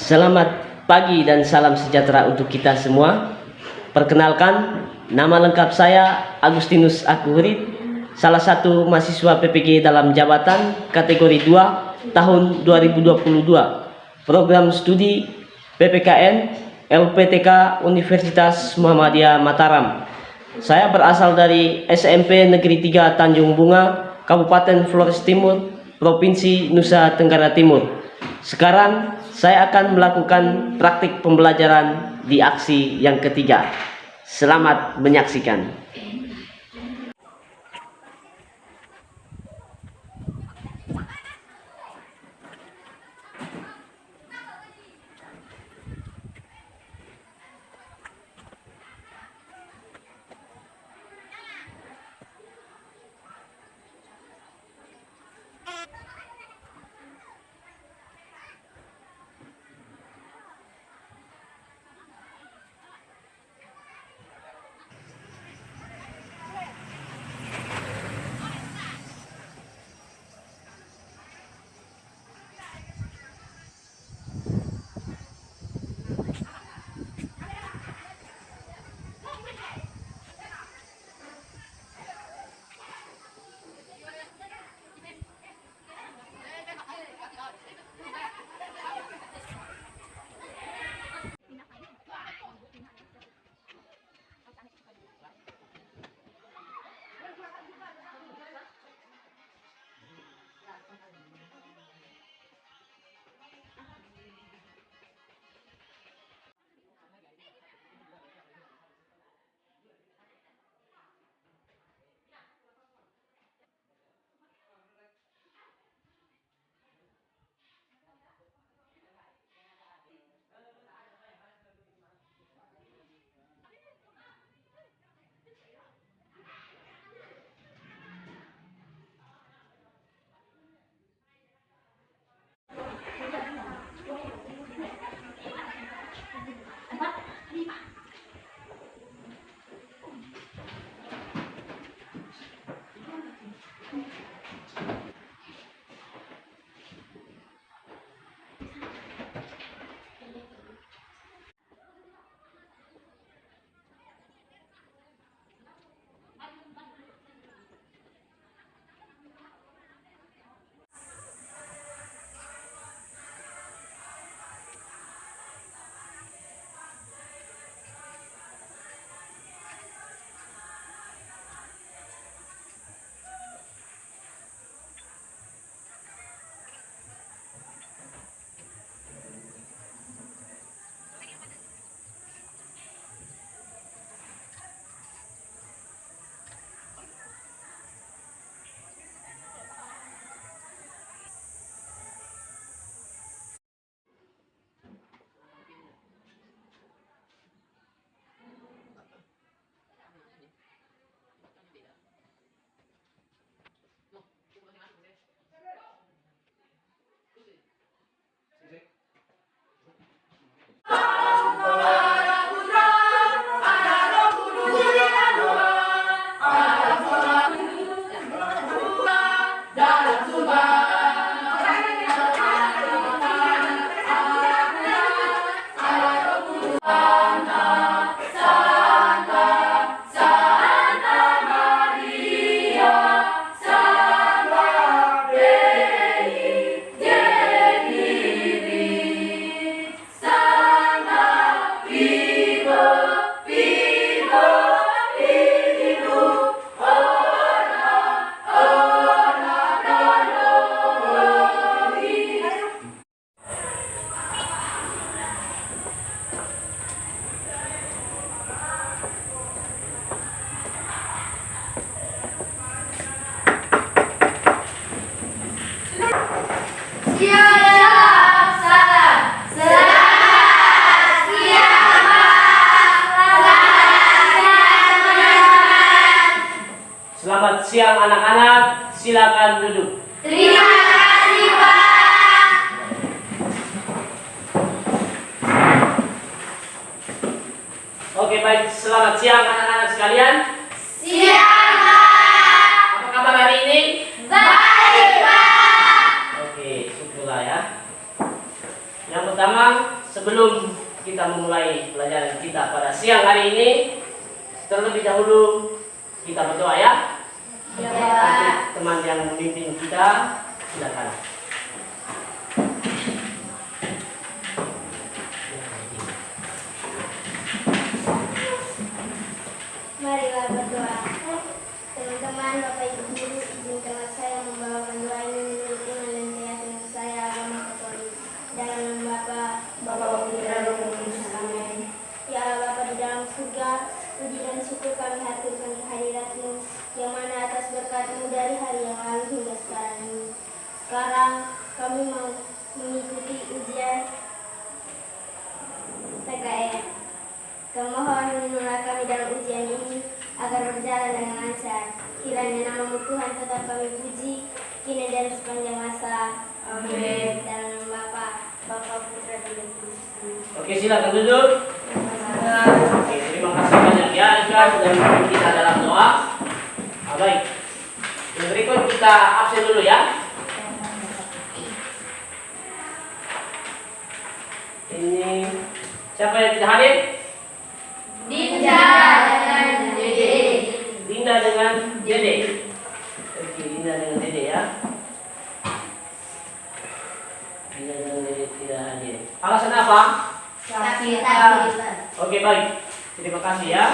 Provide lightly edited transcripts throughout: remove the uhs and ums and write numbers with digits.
Selamat pagi dan salam sejahtera untuk kita semua. Perkenalkan, nama lengkap saya Agustinus Akuhurit, salah satu mahasiswa PPG dalam jabatan kategori 2 tahun 2022, program studi PPKN LPTK Universitas Muhammadiyah Mataram. Saya berasal dari SMP Negeri 3 Tanjung Bunga, Kabupaten Flores Timur, Provinsi Nusa Tenggara Timur. Sekarang saya akan melakukan praktik pembelajaran di aksi yang ketiga. Selamat menyaksikan. Selamat siang anak-anak, silakan duduk. Terima kasih Pak. Oke baik, selamat siang anak-anak sekalian. Siang Pak. Apa kabar hari ini? Baik Pak. Oke, syukurlah ya. Yang pertama, sebelum kita memulai pelajaran kita pada siang hari ini, terlebih dahulu kita berdoa ya. Nanti teman yang memimpin kita, silakan. Marilah berdoa. Teman-teman, Bapak Ibu Guru, izinkanlah saya membawakan doa ini menurut iman dan keyakinan saya agama Katolik. Dalam nama Bapa, Putra, dan Roh Kudus. Amin. Ya Allah Bapa di dalam surga, puji dan syukur kami haturkan kehadirat-Mu, yang mana atas berkat-Mu dari hari yang lalu hingga sekarang ini. Sekarang kami mau mengikuti ujian TKN. Kemohon lindungilah kami dalam ujian ini agar berjalan dengan lancar. Kiranya nama Tuhan tetap kami puji kini dan sepanjang masa. Amin. Dalam nama Bapa, Putra, dan Roh Kudus. Oke, silakan duduk. Oke, terima kasih banyak ya Ika sudah memimpin kita dalam doa. Baik. Yang berikut kita absen dulu ya. Ini siapa yang tidak hadir? Dinda dengan Dede. Dinda dengan Dede. Oke, Dinda dengan Dede ya. Dinda dengan Dede tidak hadir. Alasan apa? Sakit. Oke, baik. Terima kasih ya.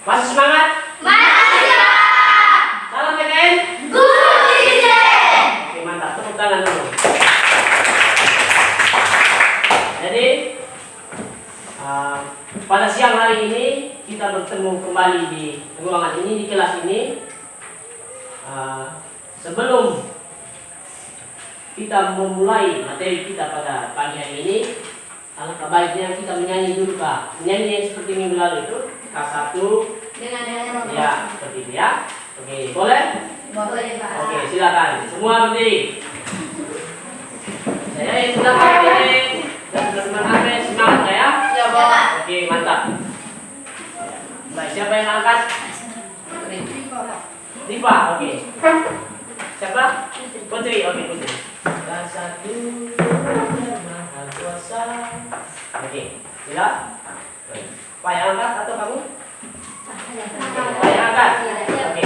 Masih semangat? Masih Pak. Salam PKN. Guru Vincent. Oke, mantap. Tepuk tangan dulu. Jadi pada siang hari ini kita bertemu kembali di ruangan ini, di kelas ini. Sebelum kita memulai materi kita pada pagi hari ini, alangkah baiknya kita menyanyi dulu Pak. Menyanyi yang seperti minggu lalu itu K1 Dengan ya, seperti itu ya. Oke, boleh? Boleh Pak. Oke, silakan. Semua berdiri. Saya yang sudah berdiri dan teman-teman semangat ya. Ya Pak. Oke, mantap. Baik, siapa yang angkat? Diva, oke. Siapa? Putri, oke Putri. Dan satu yang maha kuasa. Oke, sila. Pak yang angkat atau kamu? Pak yang angkat. Oke.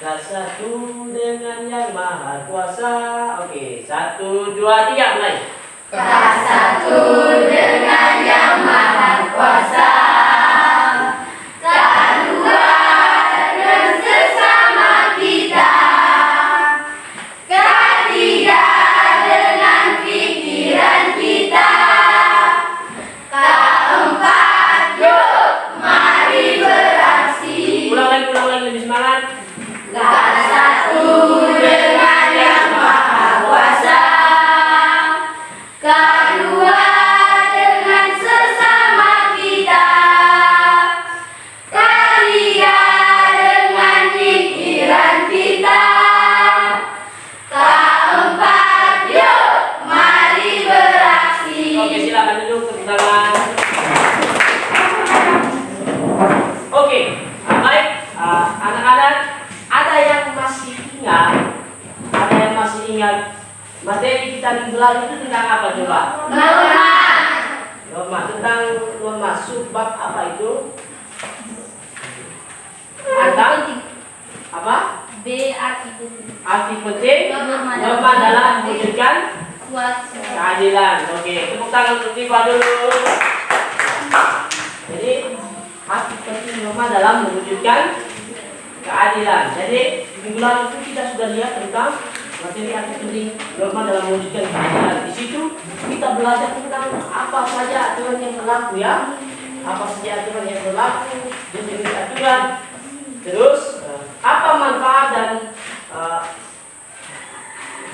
Dan satu dengan yang maha kuasa. Oke, 1, 2, 3 mulai. K1 dengan yang maha kuasa. K2 dengan sesama kita. K3 dengan pikiran kita. K4 yuk mari beraksi. Ulang lagi lebih semangat. K1 dengan yang maha kuasa. K2 dengan sesama kita. K3 dengan pikiran kita. K4 yuk mari beraksi. Oke, silakan duduk tepuk tangan. Oke, baik. Anak-anak, ada yang masih ingat materi kita minggu lalu itu tentang apa coba? Norma. Tentang norma subbab apa itu? Tentang apa? B arti Arti penting norma dalam mewujudkan keadilan. Oke, tepuk tangan untuk Diva dulu. Jadi arti penting norma dalam mewujudkan keadilan. Jadi minggu lalu itu kita sudah lihat tentang materi arti penting norma dalam mewujudkan keadilan. Di situ kita belajar tentang apa saja aturan yang berlaku ya, apa saja aturan yang berlaku, jenis aturan, terus apa manfaat dan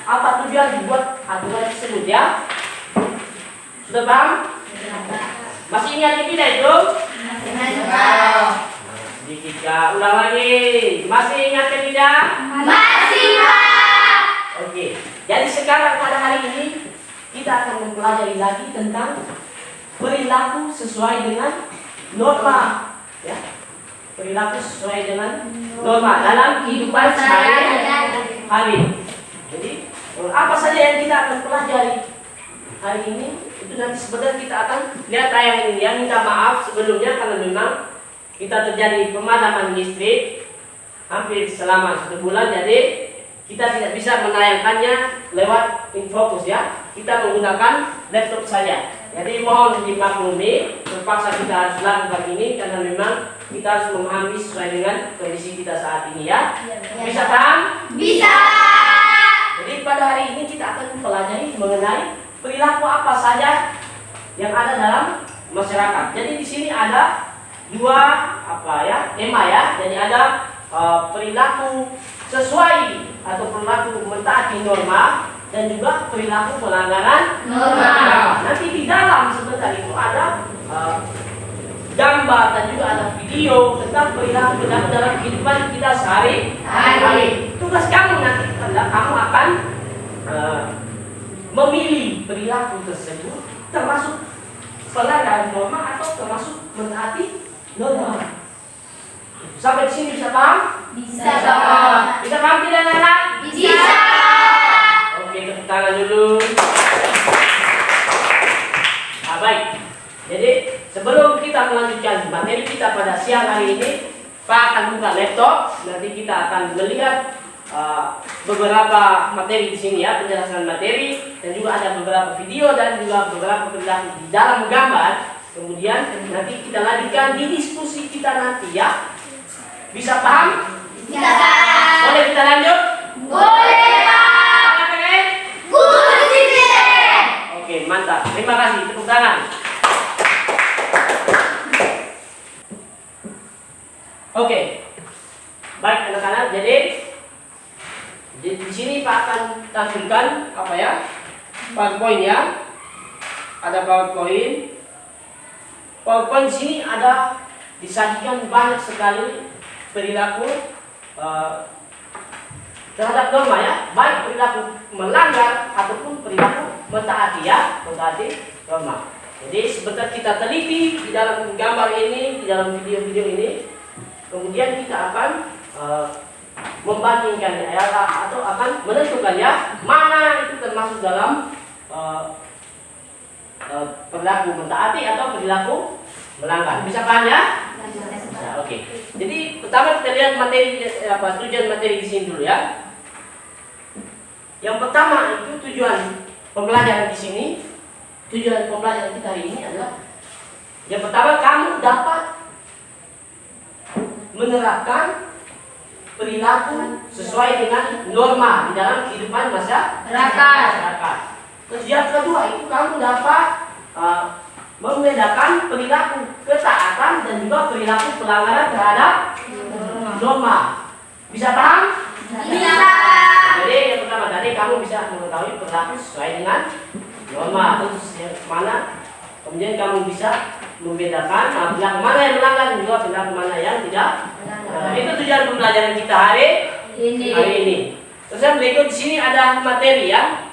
apa tujuan dibuat aturan tersebut ya. Sudah paham? Masih ingat tidak itu? Sedikit ya, ulang lagi. Masih ingat tidak? Masih Pak. Oke, jadi sekarang pada hari ini kita akan mempelajari lagi tentang perilaku sesuai dengan norma ya. Perilaku sesuai dengan norma dalam kehidupan sehari-hari. hari. Jadi apa saja yang kita akan pelajari hari ini itu nanti sebenarnya kita akan lihat tayangan ini. Yang minta maaf sebelumnya karena memang kita terjadi pemadaman listrik hampir selama 1 bulan, jadi kita tidak bisa menayangkannya lewat infocus ya. Kita menggunakan laptop saja. Jadi mohon dimaklumi, terpaksa kita harus lakukan ini karena memang kita harus memahami sesuai dengan kondisi kita saat ini ya. Bisa paham? Bisa. Jadi pada hari ini kita akan mempelajari mengenai perilaku apa saja yang ada dalam masyarakat. Jadi di sini ada dua tema ya. Jadi ada perilaku sesuai atau perilaku mentaati norma dan juga perilaku pelanggaran norma. Nanti di dalam sebentar itu ada gambar dan juga ada video tentang perilaku dalam kehidupan kita sehari-hari. Tugas kamu nanti adalah kamu akan memilih perilaku tersebut termasuk pelanggaran norma atau termasuk mentaati norma. Sampai di sini bisa paham? Bisa, Pak. Bisa paham tidak anak-anak? Bisa. Oke, tepuk tangan dulu. Baik. Jadi sebelum kita melanjutkan materi kita pada siang hari ini, Pak akan buka laptop. Nanti kita akan melihat beberapa materi di sini ya, penjelasan materi, dan juga ada beberapa video dan juga beberapa perilaku di dalam gambar. Kemudian nanti kita lanjutkan di diskusi kita nanti ya. Bisa paham? Bisa, Pak. Boleh kita lanjut? Boleh, Pak. Apa pengen? Guru sini. Oke, mantap. Terima kasih. Tepuk tangan. Oke. Baik anak-anak, jadi di sini Pak akan tampilkan PowerPoint ya. Ada PowerPoint. PowerPoint di sini ada disajikan banyak sekali perilaku terhadap norma ya, baik perilaku melanggar ataupun perilaku mentaati ya, mentaati norma. Jadi sebentar kita teliti di dalam gambar ini, di dalam video-video ini, kemudian kita akan membandingkan ya, atau akan menentukan ya mana itu termasuk dalam perilaku mentaati atau perilaku melanggar. Bisa paham ya? Nah, oke. Jadi pertama kita lihat materi tujuan materi di sini dulu ya. Yang pertama itu tujuan pembelajaran di sini. Tujuan pembelajaran kita hari ini adalah yang pertama kamu dapat menerapkan perilaku sesuai dengan norma di dalam kehidupan masyarakat. Terus yang kedua itu kamu dapat membedakan perilaku ketaatan dan juga perilaku pelanggaran terhadap norma. Bisa paham? Bisa. Jadi yang pertama tadi kamu bisa mengetahui perilaku sesuai dengan norma. Terus yang mana kemudian kamu bisa membedakan perilaku mana yang melanggar dan juga perilaku mana yang tidak. Itu tujuan pembelajaran kita hari ini. Terus yang berikut di sini ada materi ya.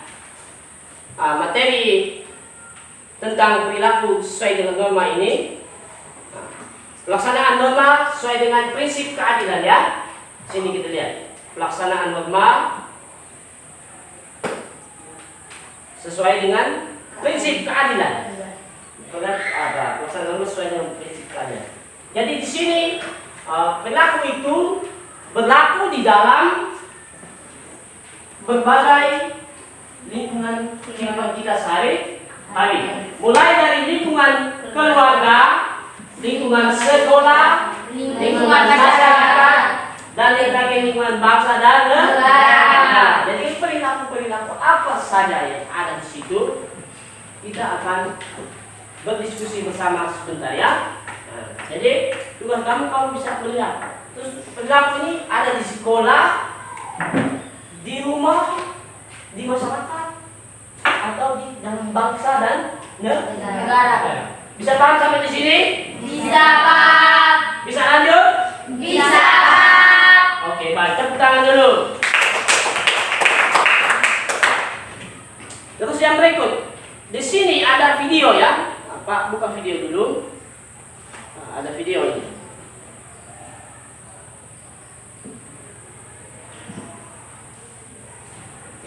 Materi tentang perilaku sesuai dengan norma ini. Pelaksanaan norma sesuai dengan prinsip keadilan ya. Sini kita lihat. Pelaksanaan norma sesuai dengan prinsip keadilan. Pelaksanaan norma sesuai dengan prinsip keadilan. Jadi di sini perilaku itu berlaku di dalam berbagai lingkungan kehidupan kita sehari-hari. Mulai dari lingkungan keluarga, lingkungan sekolah, lingkungan masyarakat, dan lingkungan bangsa dan negara. Jadi perilaku apa saja yang ada di situ, kita akan berdiskusi bersama sebentar ya. Jadi tugas kamu bisa melihat. Terus perilaku ini ada di sekolah, di rumah, di masyarakat, atau di dalam bangsa dan negara. Bisa paham sampai di sini? Bisa, Pak. Bisa lanjut? Bisa, Pak. Oke, baik. Tepuk tangan dulu. Terus yang berikut, di sini ada video ya. Pak, buka video dulu. Ada video ini.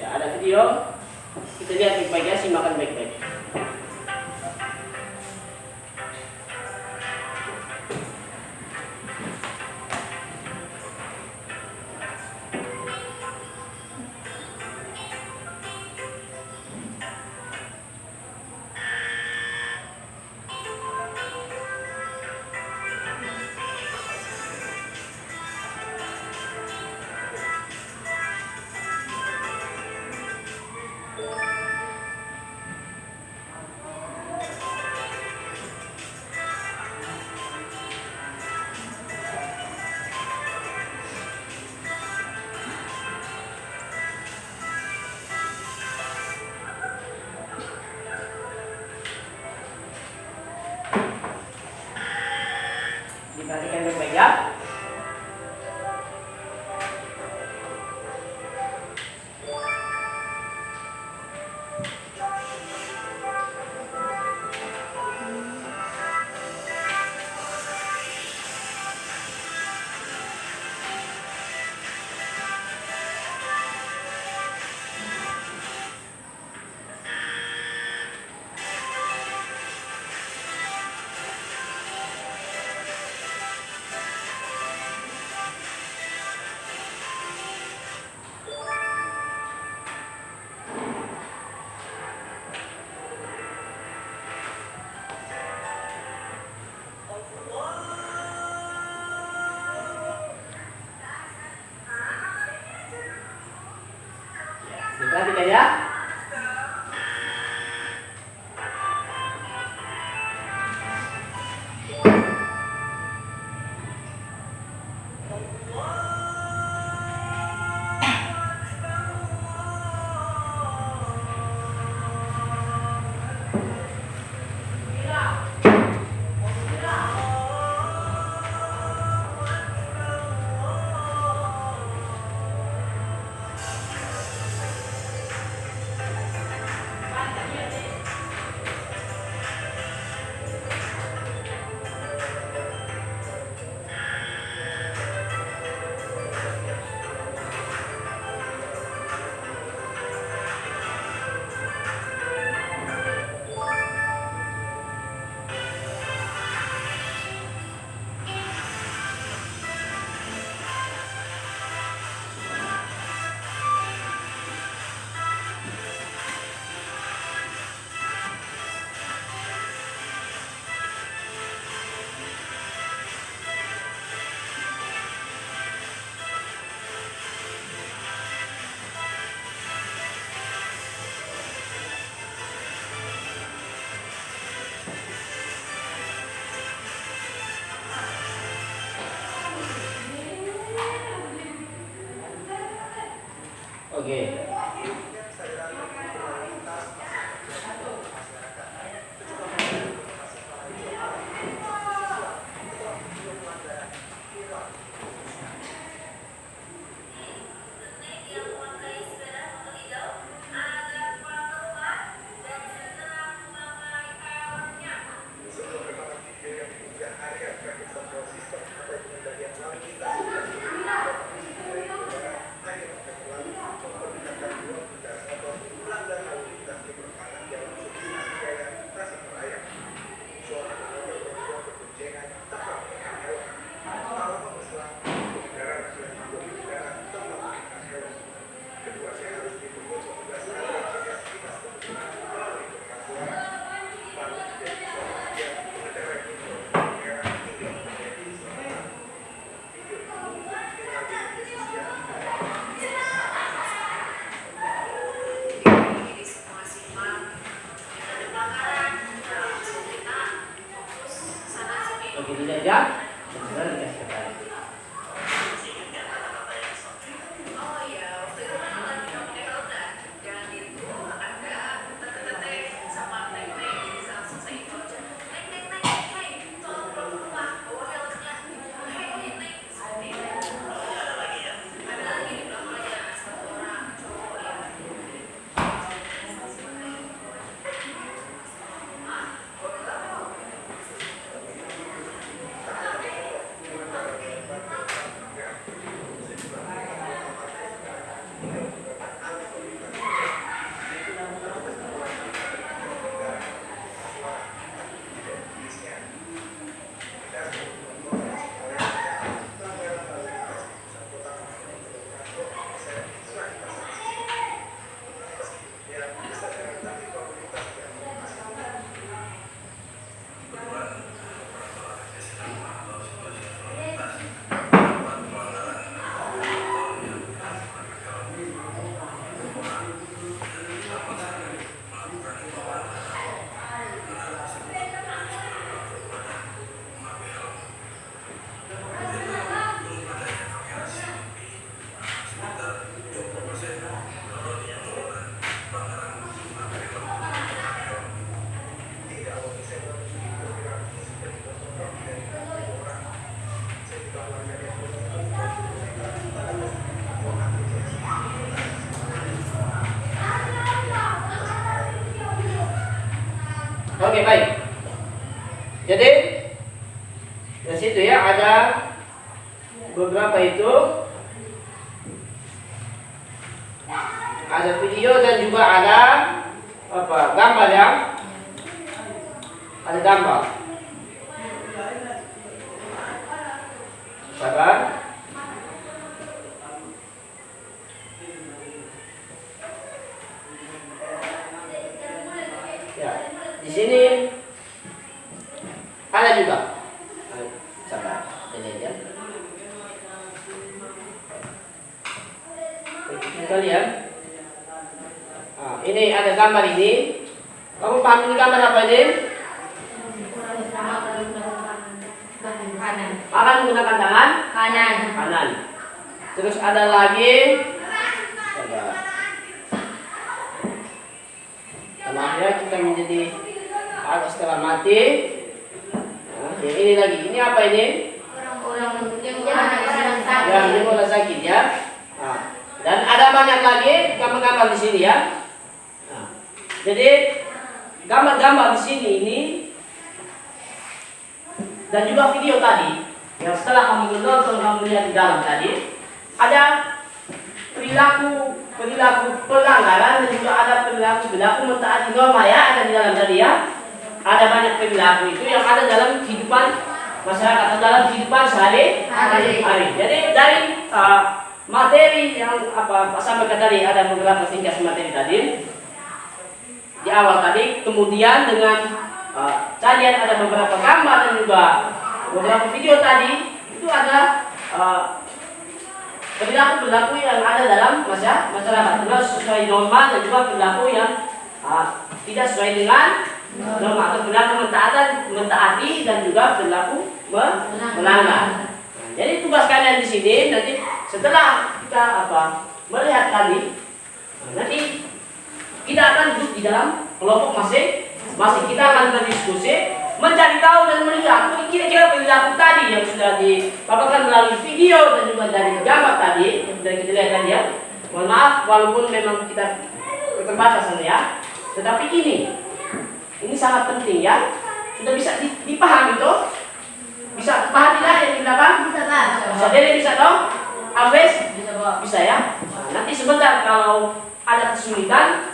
Ya, ada video. Kita lihat baik-baik ya, simakan baik-baik. Diperhatikan baik-baik ya. Diperhatikan ya. Oke. Oke, tidak ya. Segera dikasih ke saya. Oke, baik. Jadi di situ ya ada beberapa itu, ada video dan juga ada apa gambar ya, ada gambar. Sabar. Ya, di sini ada juga. Sabar, ini aja. Kita lihat. Nah, ini ada gambar ini. Kamu paham ini gambar apa ini? Kanan. Akan menggunakan tangan Kanan. kanan. Terus ada lagi. Sabar. Maaf ya, kita menjadi agak setengah mati. Nah, yang ini lagi. Ini apa ini? Orang yang sakit. Ya, ini bola sakit ya. Nah, dan ada banyak lagi gambar-gambar di sini ya. Nah, jadi gambar-gambar di sini ini dan juga video tadi yang setelah kamu menonton, kamu lihat di dalam tadi ada perilaku pelanggaran dan juga ada perilaku mentaati norma ya, ada di dalam tadi ya. Ada banyak perilaku itu yang ada dalam kehidupan masyarakat atau dalam kehidupan sehari-hari. Jadi dari materi yang Pak sampaikan tadi, ada beberapa ringkas materi tadi di awal tadi, kemudian dengan kalian ada beberapa gambar dan juga beberapa video tadi, itu ada perilaku yang ada dalam masyarakat, sesuai norma dan juga perilaku yang tidak sesuai dengan norma, atau perilaku mentaati dan juga perilaku melanggar. Jadi tugas kalian di sini nanti setelah kita melihat tadi, nanti kita akan duduk di dalam kelompok masing-masing. Kita akan berdiskusi, mencari tahu dan melihat kira-kira perilaku tadi yang sudah dipaparkan melalui video dan juga dari gambar tadi yang sudah kita lihat tadi ya. Mohon maaf walaupun memang kita keterbatasan ya, tetapi ini sangat penting ya. Sudah bisa dipahami toh? Bisa paham tidak yang di belakang? Bisa, Pak. Bisa Dede bisa toh? Alves? Bisa, Pak. Bisa ya. Nah, nanti sebentar kalau ada kesulitan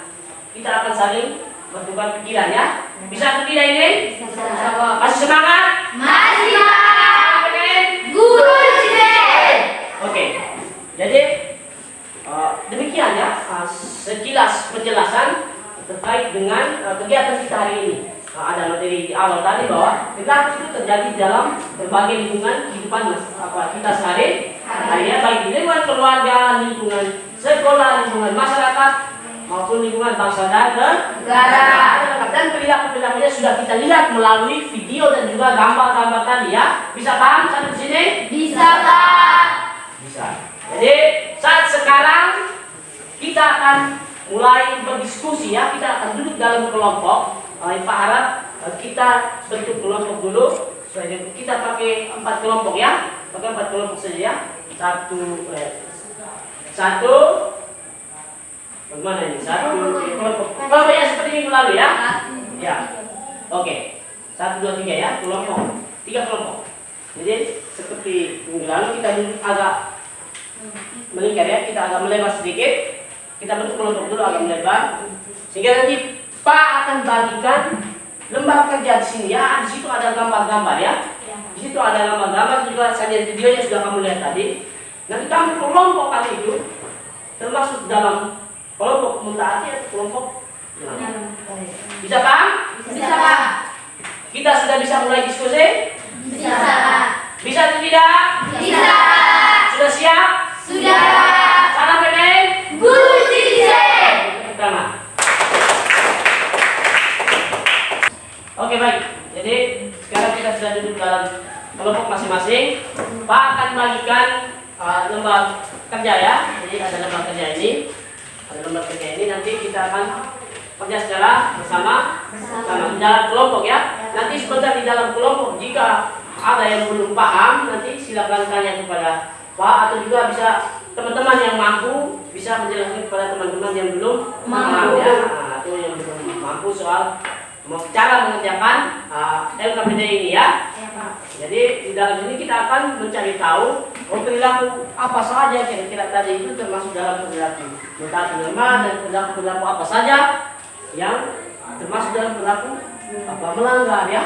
kita akan saling bertukar pikiran ya. Bisa atau tidak ini? Bisa, Pak. Masih semangat? Masih, Pak. Oke. Guru Cide. Oke. Jadi demikian ya sekilas penjelasan terkait dengan kegiatan kita hari ini. Ada materi di awal tadi bahwa perilaku itu terjadi dalam berbagai lingkungan kehidupan kita sehari-hari ya, baik di lingkungan keluarga, lingkungan sekolah, lingkungan masyarakat maupun lingkungan bangsa dan negara. Dan perilaku-perilakunya sudah kita lihat melalui video dan juga gambar-gambar tadi ya. Bisa paham sampai sini? Bisa, Pak. Bisa. Jadi saat sekarang kita akan mulai berdiskusi ya. Kita akan duduk dalam kelompok. Pak harap kita bentuk kelompok dulu. Kita pakai 4 kelompok ya. Pakai 4 kelompok saja ya. Satu. Bagaimana ini? Satu kelompok yang seperti minggu lalu ya. Ya. Oke. 1, 2, 3 ya. Kelompok. 3 kelompok. Jadi seperti minggu lalu kita duduk agak melingkar ya. Kita agak melebar sedikit. Kita bentuk kelompok dulu agak melebar. Sehingga nanti Pak akan bagikan lembar kerja di sini ya. Di situ ada gambar-gambar ya. Di situ ada gambar-gambar juga sajian videonya sudah kamu lihat tadi. Nanti kamu kelompok kali itu termasuk dalam kelompok mentaati atau kelompok melanggar. Bisa paham? Bisa, Pak. Kita sudah bisa mulai diskusi? Bisa, Pak. Bisa atau tidak? Bisa, Pak. Sudah siap? Sudah, Pak. Salam PPN. Guru Cide. Pertama. Oke baik. Jadi sekarang kita sudah duduk dalam kelompok masing-masing. Pak akan bagikan lembar kerja ya. Jadi ada lembar kerja ini. Ada lembar kerja ini nanti kita akan kerja secara bersama di dalam kelompok ya. Nanti sebentar di dalam kelompok jika ada yang belum paham nanti silakan tanya kepada Pak atau juga bisa teman-teman yang mampu bisa menjelaskan kepada teman-teman yang belum paham ya. Atau yang belum mampu soal cara mengerjakan LKPD ini ya. Jadi di dalam ini kita akan mencari tahu perilaku apa saja kira-kira tadi itu termasuk dalam perilaku mentaati norma dan perilaku apa saja yang termasuk dalam perilaku melanggar ya.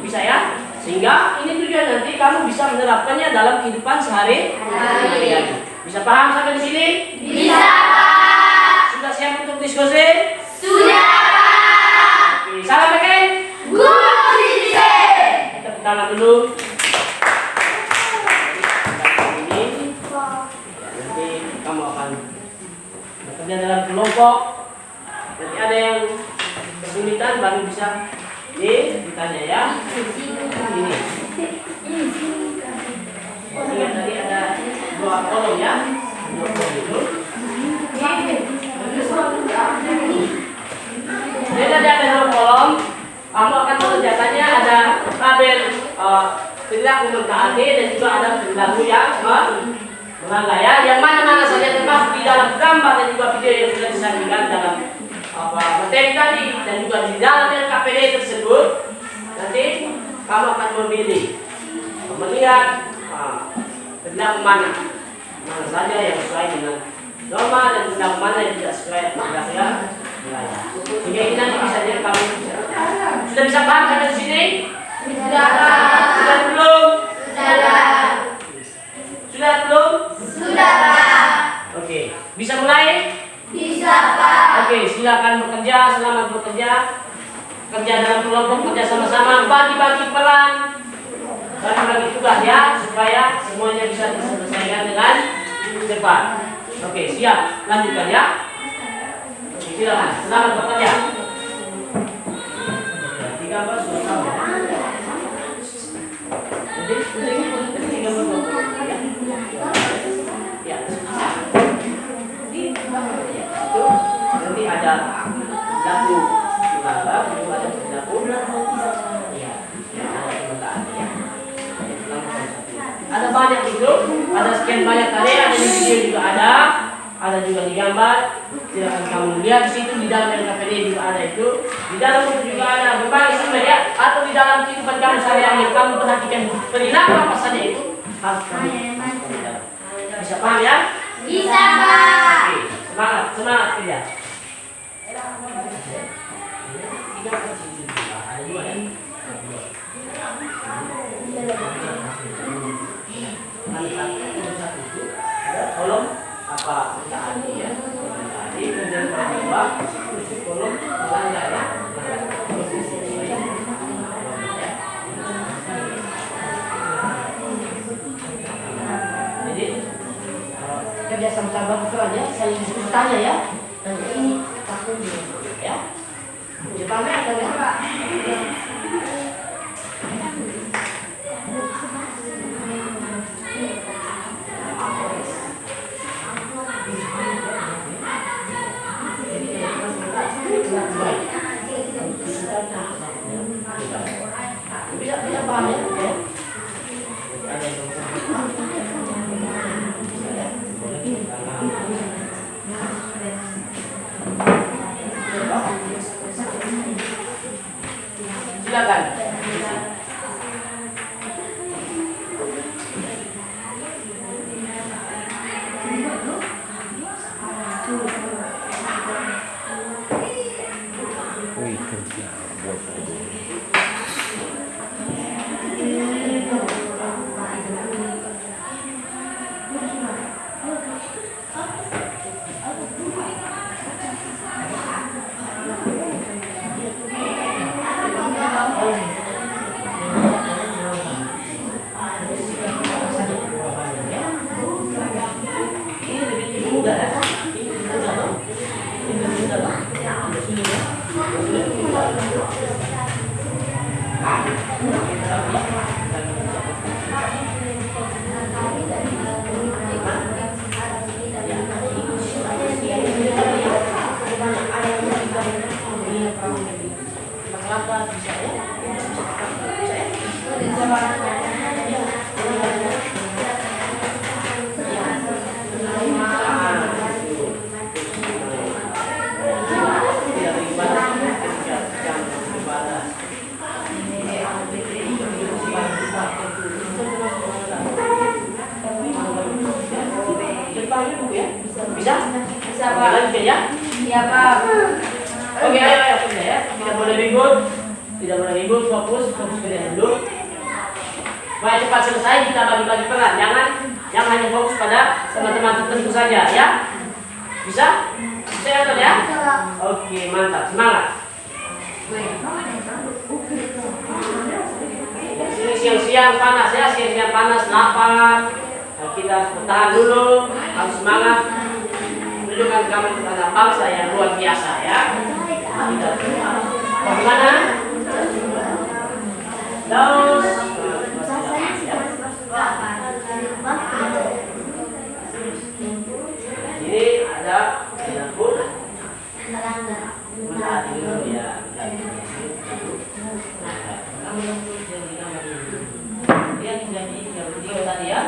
Bisa ya? Sehingga ini tujuan nanti kamu bisa menerapkannya dalam kehidupan sehari-hari. Bisa paham sampai di sini? Bisa, Pak. Sudah siap untuk diskusi? Sudah, Pak. Oke, salam makan. Guru Sisi. Kita pertama dulu. Ini nanti kamu akan bekerja dalam kelompok. Nanti ada yang kesulitan baru bisa ditanya ya. Ini. Ingat tadi ada 2 kolom ya. 2 kolom itu. Jadi tadi ada 2 kolom. Kamu akan mengerjakannya ada tabel perilaku mentaati dan juga ada perilaku yang melanggar ya. Yang mana-mana saja termasuk di dalam gambar dan juga video yang sudah disajikan dalam materi tadi dan juga di dalam LKPD tersebut. Nanti kamu akan memilih melihat perilaku mana saja yang sesuai dengan norma dan perilaku mana yang tidak sesuai dengan yang lain. Sehingga ini nanti bisa jadi kamu sudah bisa paham sampai di sini? Sudah, Sudah belum? Sudah. Sudah belum? Sudah, Pak. Oke, bisa mulai? Bisa, Pak. Oke, silakan bekerja, selamat bekerja. Kerja dalam kelompok, kerja sama-sama, bagi-bagi peran, bagi-bagi tugas ya, supaya semuanya bisa diselesaikan dengan cepat. Oke, siap, lanjutkan ya. Oke, silakan, selamat bekerja. Tiga apa sudah sama? Jadi, tiga apa? Ya. Nanti ada lagu melanggar, juga ada lagu ya, ada permintaan ya. Ada banyak itu, ada sekian banyak tadi, ada di video juga ada juga di gambar. Silakan kamu lihat di situ di dalam LKPD juga ada itu, di dalam buku juga ada berbagai sumber ya, atau di dalam kehidupan kamu sehari-hari kamu perhatikan perilaku apa saja itu harus kamu bisa paham ya? Bisa, Pak. Oke, semangat kerja. Ada 2 ya. Ada kolom apa tadi ya. Tadi kemudian kedua kolom melanggar ya. Jadi kerja sama-sama itu aja saya diskusi tanya ya. Nanti ini takut ya. Jepangnya ada ya Pak. Bisa paham ya? Ada yang silakan. boleh ribut, tidak boleh ribut, fokus kalian dulu. Supaya cepat selesai kita bagi-bagi peran, jangan hanya fokus pada teman-teman tertentu saja ya. Bisa? Bisa ya Ton ya? Oke, mantap, semangat. Sini siang-siang panas ya, siang-siang panas, lapar. Nah, kita harus bertahan dulu, harus semangat. Menunjukkan kamu kepada bangsa yang luar biasa ya. Bagaimana? Terus. Ini ada pun. Tadi ya.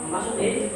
Masuk deh.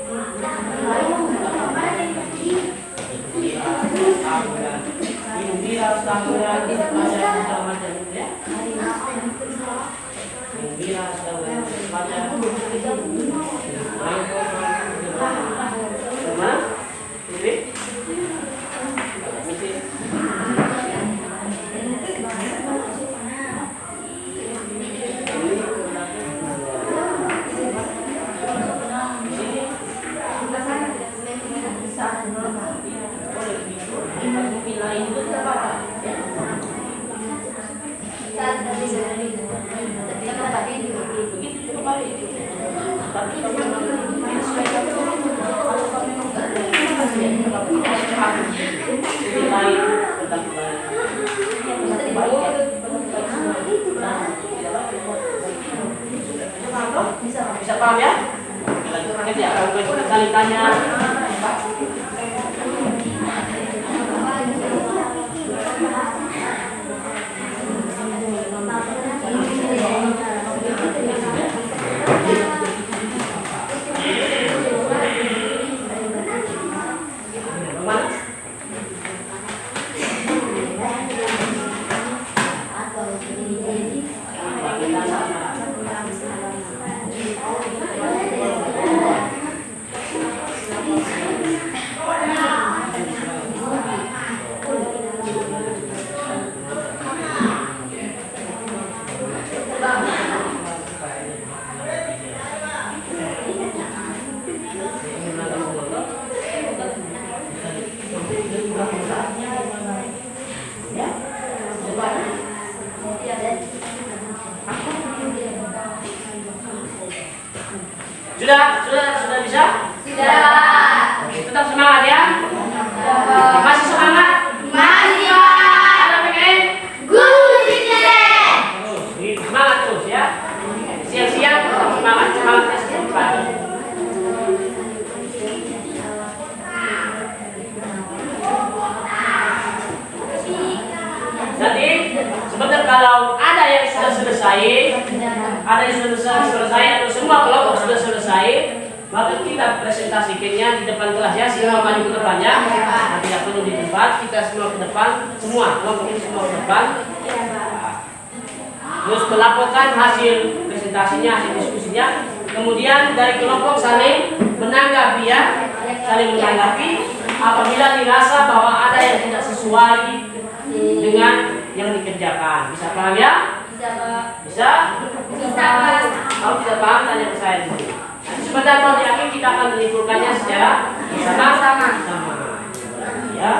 Bisa paham ya? Nanti akan kali tanya. Sudah bisa? Sudah. Oke, tetap semangat ya. Masih semangat? Masih, Pak. Ada PKN? Guru Cicere. Semangat terus ya. Siang-siang tetap semangat, semangatnya seperti pagi. Nanti sebentar kalau ada yang sudah selesai, atau semua kelompok sudah selesai, maka kita presentasikannya di depan kelas ya, semua maju ke depannya. Nah, tidak perlu di tempat, kita semua ke depan, semua kelompok ini semua ke depan. Terus melaporkan hasil presentasinya, hasil diskusinya. Kemudian dari kelompok saling menanggapi ya, saling menanggapi apabila dirasa bahwa ada yang tidak sesuai dengan yang dikerjakan. Bisa paham ya? Bisa, Pak. Bisa? Bisa, Pak. Kalau tidak paham tanya ke saya dulu. Nanti sebentar kalau yakin kita akan menyimpulkannya secara sama-sama. Ya.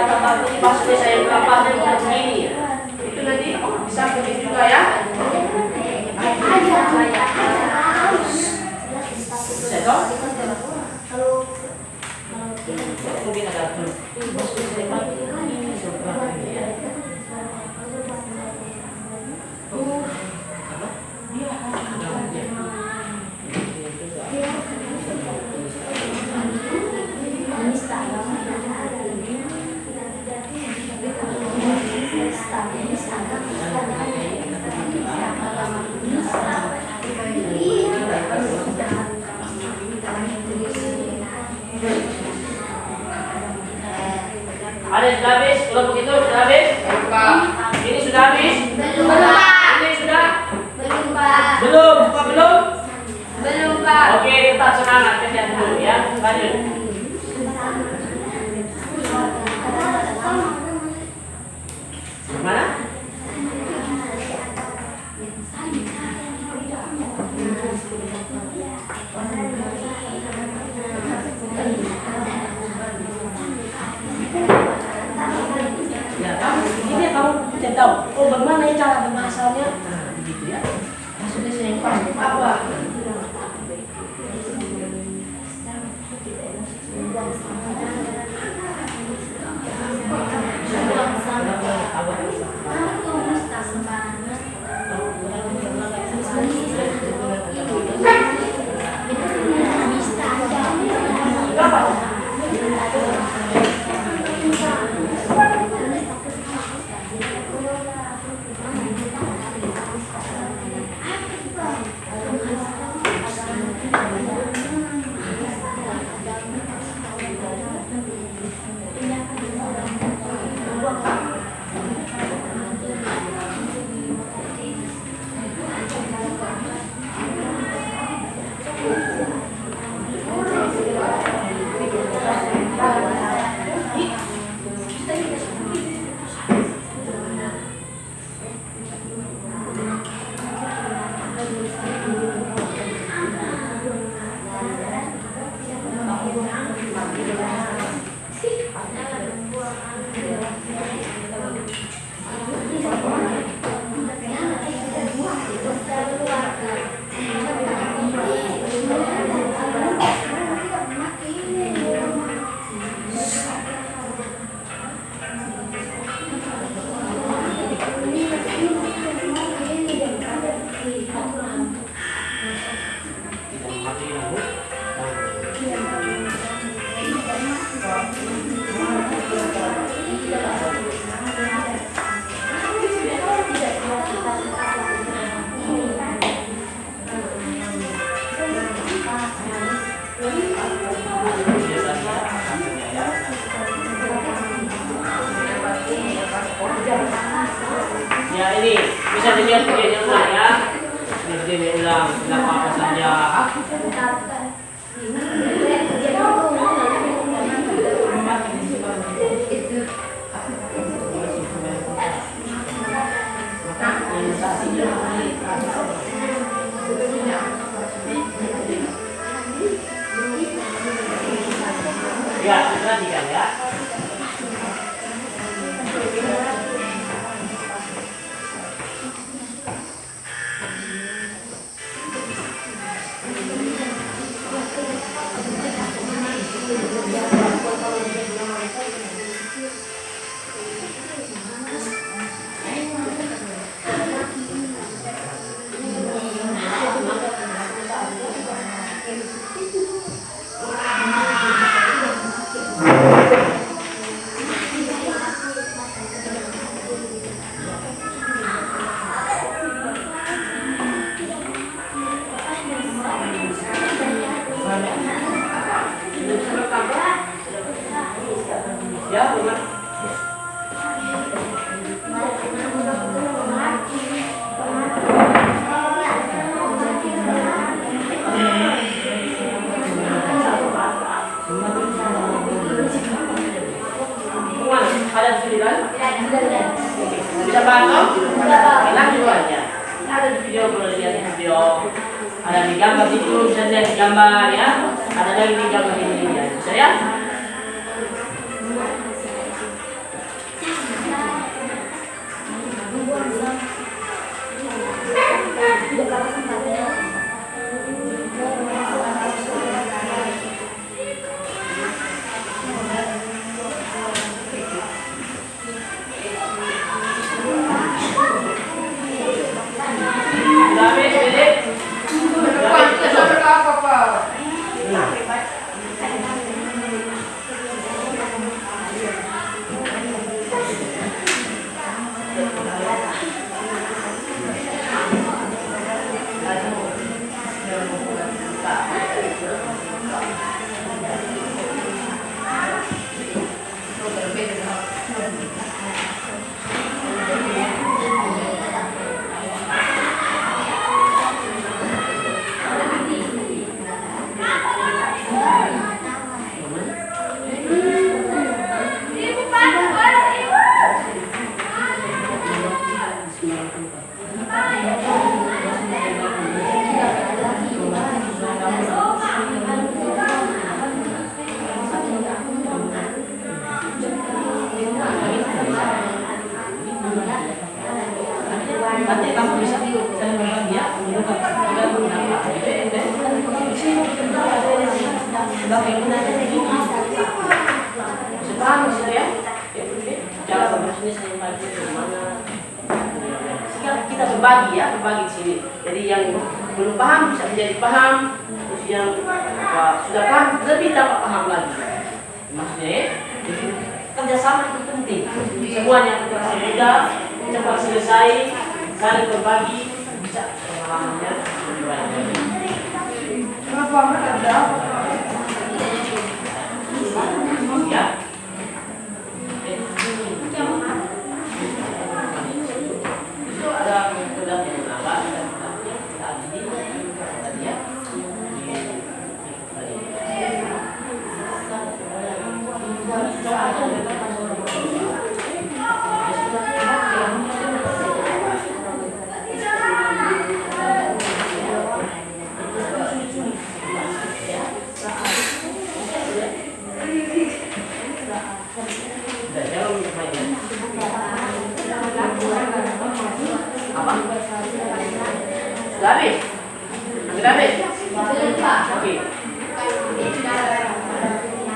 kata batu ini maksudnya saya kelapanya bukan begini ya. Itu nanti bisa begitu juga ya. Bisa toh? Mungkin ada maksudnya saya pakai ini seberapa ini ya. Ada yang sudah habis? Kalau begitu sudah habis? Ini sudah habis? Belum, Pak. Ini sudah? Belum, Pak. Belum? Bukan belum? Belum, Pak. Oke, tetap semangat kerja dulu ya. Lanjut. Mana? Ya, ini kamu tidak tahu. Oh, bagaimana ya cara pembahasannya? Nah, begitu ya. Maksudnya saya yang pasti apa? Ya ini bisa dilihat videonya ulang ya. Ini videonya ulang, tidak apa-apa saja. Ya, perhatikan ya. Ya, benar. Ada di sini kan? Bisa paham? Bilang dulu aja. Ada di video, boleh lihat di video. Ada di gambar itu, bisa lihat di gambar ya. Ada lagi di gambar ini ya. Bisa ya? berbagi ya, berbagi di sini. Jadi yang belum paham bisa menjadi paham, terus yang sudah paham lebih tambah paham lagi. Maksudnya ya, jadi kerjasama itu penting. Semuanya terasa mudah, cepat selesai, saling berbagi, bisa pemahamannya lebih baik. Kenapa ada? Ya. Itu ada produk yang menambah, ada produk yang tadi ya. Apa? Sudah habis? Sudah habis? Oke.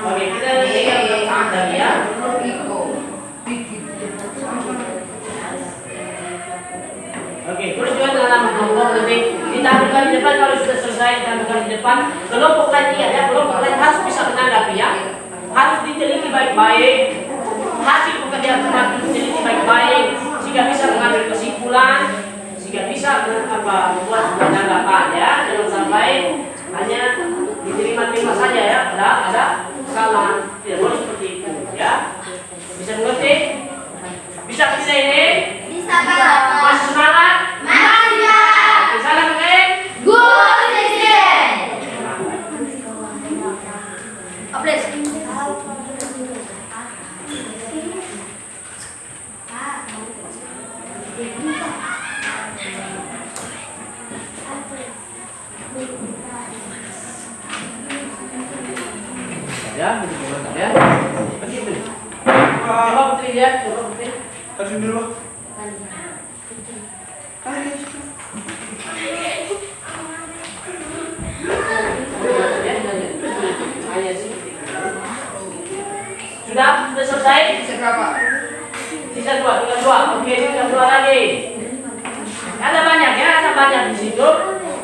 Oke, kita tinggal bertahan lagi ya. Oke, terus juga dalam kelompok nanti ditampilkan di depan. Kalau sudah selesai ditampilkan di depan. Kelompok lain ingat ya, kelompok lain harus bisa menanggapi ya. Harus diteliti baik-baik. Hasil pekerjaan teman diteliti baik-baik sehingga bisa mengambil kesimpulan, sehingga bisa membuat penanggapan ya. Jangan sampai hanya diterima-terima saja ya. Ada kesalahan, tidak boleh seperti itu ya. Bisa mengerti? Bisa tidak ini? Bisa Pak. Masih semangat? Masih ya. Oke, salam mengenai Guru Presiden. Apres. ya, ya. Begitu. Coba putri lihat, coba putri. Harus dulu. Sudah selesai? Sisa berapa? Sisa dua, tinggal dua. Oke, tinggal dua lagi. Ada banyak ya, ada banyak di situ.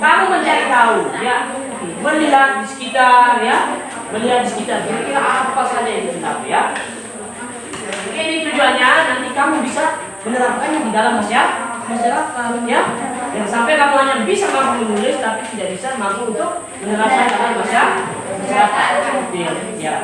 Kamu mencari tahu, ya, melihat di sekitar, ya, melihat di sekitar. Kira-kira apa saja yang terjadi, ya. Oke, ini tujuannya nanti kamu bisa menerapkannya di dalam masyarakat, ya. Yang sampai kamu hanya bisa mampu menulis, tapi tidak bisa mampu untuk menerapkan dalam masyarakat. Ya.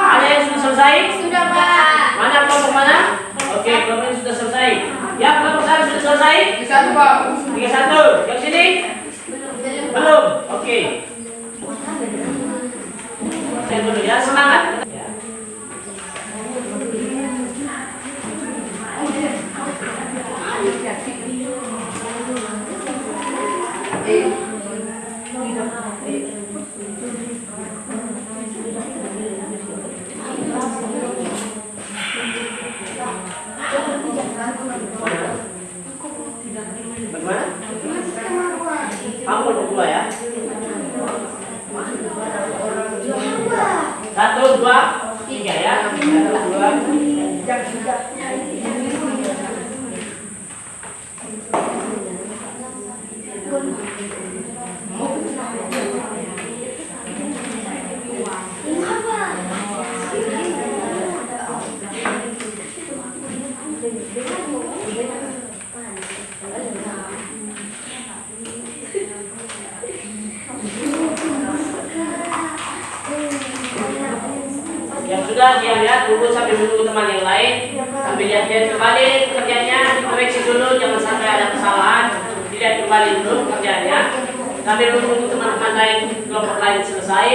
Ada yang sudah selesai? Sudah Pak. Mana kelompok mana? Oke, kelompok ini sudah selesai. Ya, kelompok saya sudah selesai. Satu Pak. 31. Yang sini? Belum. Oke. Saya dulu ya, semangat. Bagaimana? Kamu berdua ya? 1, 2, 3 ya? 1, 2, 3. Yang sudah lihat tunggu sambil menunggu teman yang lain sambil lihat kembali pekerjaannya, dikoreksi dulu, jangan sampai ada kesalahan, dilihat kembali dulu pekerjaannya sambil menunggu teman-teman lain kelompok lain selesai,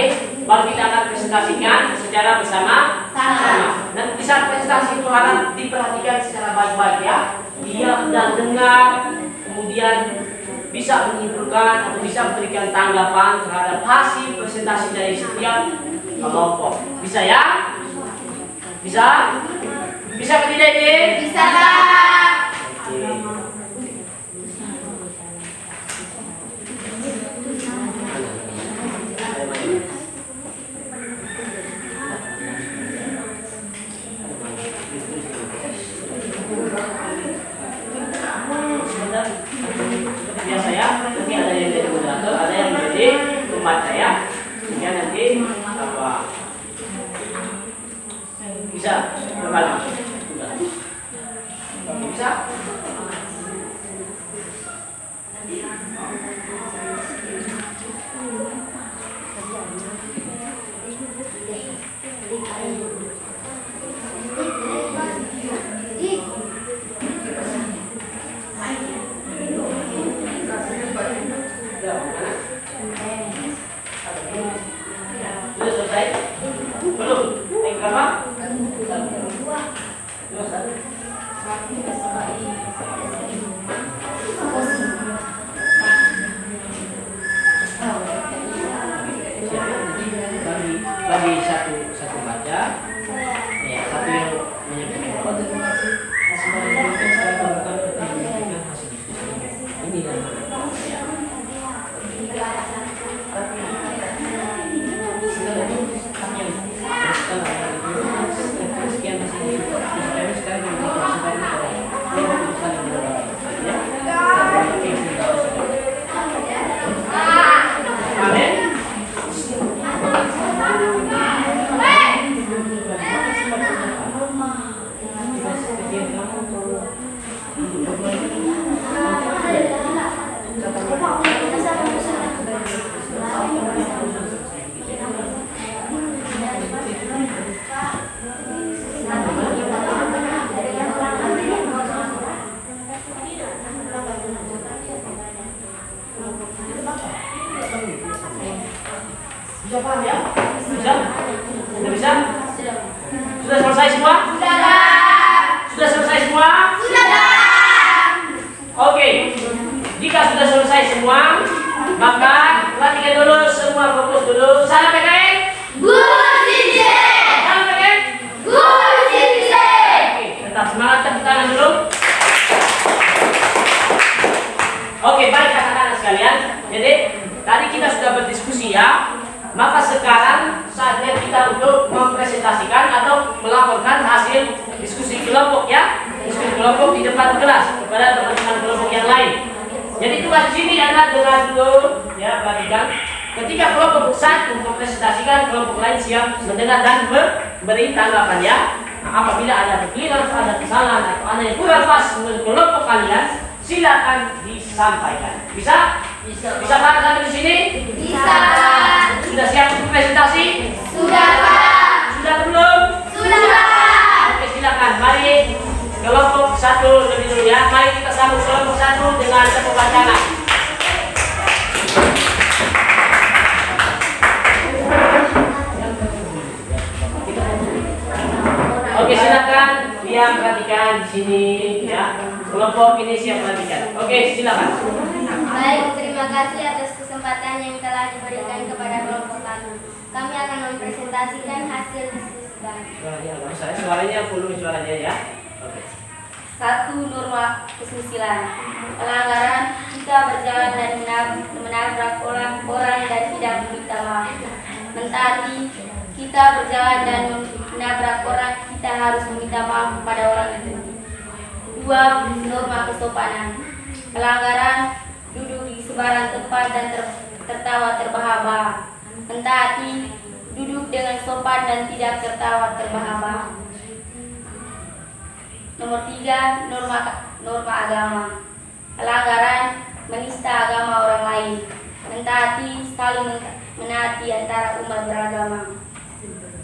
baru kita akan presentasikan secara bersama-sama. Dan di saat presentasi itu harap diperhatikan secara baik-baik ya, diam dan dengar, kemudian bisa menyimpulkan atau bisa memberikan tanggapan terhadap hasil presentasi dari setiap kelompok. Bisa ya? Bisa? Bisa ke tidak ini? Bisa Pak. Bagi satu baca, ya satu yang menyampaikan. Ini kan. Bisa paham ya? Bisa? Sudah bisa? Sudah selesai semua? Sudah selesai semua? Oke. Jika sudah selesai semua, maka perhatikan dulu, semua fokus dulu. Salam PKN. Salam PKN. Oke, tetap semangat, tepuk tangan dulu. Oke, baik anak-anak sekalian. Jadi tadi kita sudah berdiskusi ya. Maka sekarang saatnya kita untuk mempresentasikan atau melaporkan hasil diskusi kelompok ya. Diskusi kelompok di depan kelas kepada teman-teman kelompok yang lain. Jadi tugas di sini adalah dengan dulu ya, perhatikan. Ketika kelompok satu mempresentasikan, kelompok lain siap mendengar dan memberi tanggapan ya. Nah, apabila ada kekeliruan, ada kesalahan atau ada yang kurang pas menurut kelompok kalian, silakan disampaikan. Bisa? Bisa Pak sampai di sini? Bisa. Sudah siap untuk presentasi? Sudah, Pak. Sudah belum? Sudah. Oke, silakan. Mari kelompok satu lebih dulu ya. Mari kita sambut kelompok satu dengan tepuk tangan. Oke, silakan dia perhatikan di sini ya. Kelompok ini siap perhatikan. Oke, silakan. Baik, terima kasih atas kesempatan yang telah diberikan kepada kelompok kami. Kami akan mempresentasikan hasil diskusi kami. Suaranya full suaranya ya. Oke. 1. Norma kesusilaan. Pelanggaran, kita berjalan dan menabrak orang dan tidak meminta maaf. Mentaati, kita berjalan dan menabrak orang, kita harus meminta maaf kepada orang itu. 2. Norma kesopanan. Pelanggaran, duduk di sembarang tempat dan tertawa terbahak-bahak. Mentaati, duduk dengan sopan dan tidak tertawa terbahak-bahak. Nomor 3. Norma agama. Pelanggaran, menista agama orang lain. Mentaati, saling menaati antara umat beragama.